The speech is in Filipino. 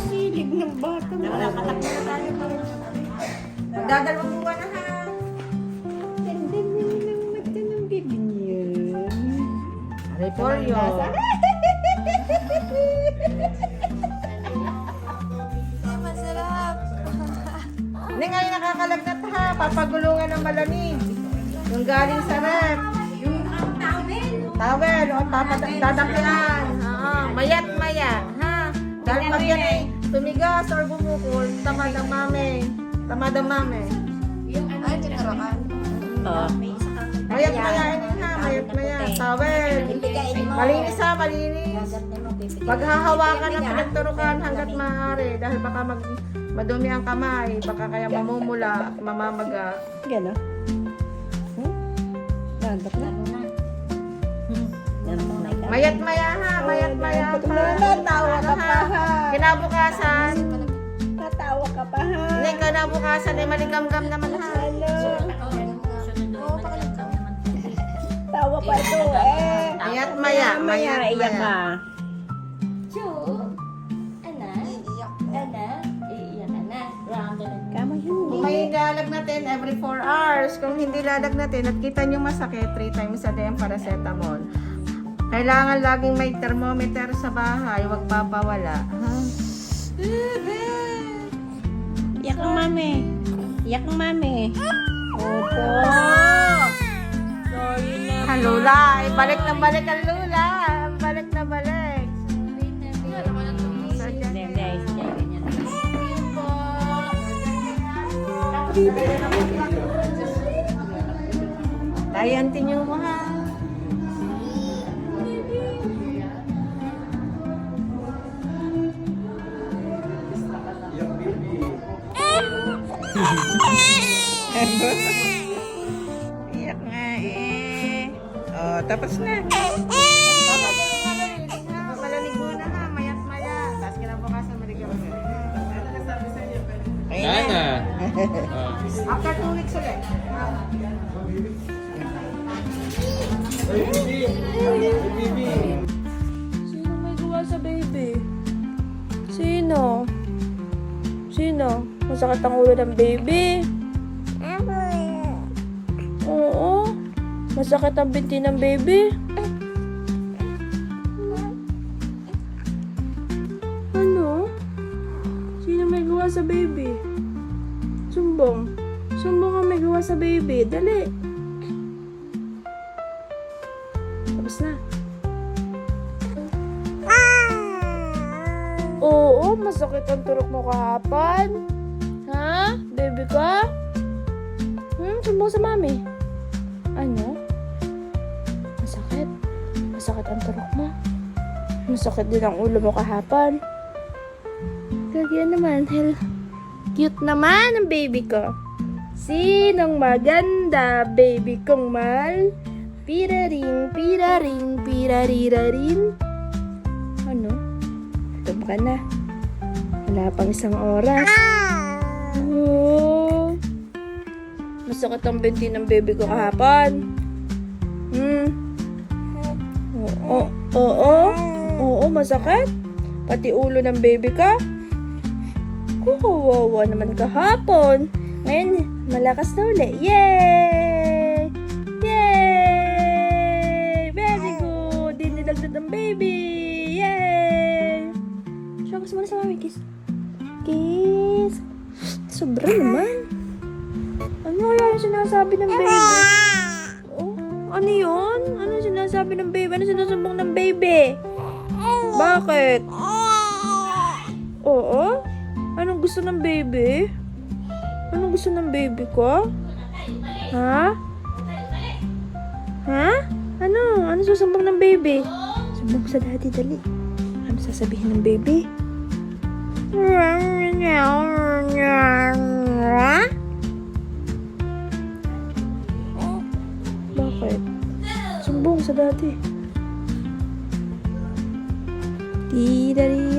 Silig ng bata. Nakakatak na tayo pa. Magdadalawang buwan na ha. Ganda naman ng mata ng baby niya. Repolyo. Masarap. Hindi ngayon nakakalagnat ha. Papagulungan ng malamig. Yung galing sa rep. Yung towel. Towel. O papadadakyan. Mayat maya. Ha? Dahil pag yan ay tumigas or bumukol, tamad ang mami. Tamad ang mami. Yung ano, ay, tinurukan. May isa kang Mayat maya. Ha? Mayat maya. Towel. Ibigain mo. Malinis ha. Malinis. Gagat mo, bibigyan. Paghahawakan ng pinagturukan hanggat maaari dahil baka madumi ang kamay, baka kaya mamumula at mamamaga. Gano'n? Nandak na. Lalo na. Ganun mo na ikaw. Mayat maya ha, mayat maya ha. Natawa ka pa ha. Kinabukasan, Natawa ka pa ha. hindi kinabukasan ay maligamgam naman ha. Oo, pakiligam naman. Tawa pa ito eh. Mayat maya, mayat Iyak maya. ka. Chu, ana, ana, iiyak ana. Round and Kama yun. Kung may lalag natin every 4 hours, kung hindi lalag natin at kita nyo masakit, 3 times a day ang paracetamol. Kailangan laging may thermometer sa bahay, huwag papawala. Ha? Iyak ang mami. Iyak ang mami. Opo. Sorry na. Ha, Lula, balik na balik ang Lula. Balik na balik. Tayantin nyo mo ha. Iyak nga eh. Oh, tapos na. Malamig muna ha, mayat maya. Tapos kinabukasan maligyan mo. Nana. After 2 weeks ulit. Sino may gawa sa baby? Sino? Sino? Masakit ang ulo ng baby? Oo. Masakit ang binti ng baby? Ano? Sino may gawa sa baby? Sumbong. Sumbong ang may gawa sa baby. Dali. Tapos na. Oo, masakit ang turok mo kahapon. Ha? Baby ka? Sumbong sa mami. Ano? Masakit. Masakit ang turok mo. Masakit din ang ulo mo kahapon. Kagyan naman, hell. Cute naman ang baby ko. Sinong maganda, baby kong mal? Piraring, piraring, pirarirarin. Ano? Ito ka na. Wala pang isang oras. Oh. Masakit ang binti ng baby ko kahapon. Oo. Oo. Oo, masakit. Pati ulo ng baby ka. Kawawa naman kahapon. Ngayon, malakas na uli. Yay! Yay! Very good! Dinilagdad ang baby! Yay! Shokas mo na sa mami, kiss. Kiss! Sobra naman. Ano kaya yung sinasabi ng baby? Oh, ano yun? Ano yung sinasabi ng baby? Ano sinusumbong ng baby? Bakit? Oo? Anong gusto ng baby? Anong gusto ng baby ko? Ha? Ha? Ano? Ano susumbong ng baby? Sumbong sa daddy, dali. Ano sasabihin ng baby? Bakit? Sumbong sa daddy. Di-da-di.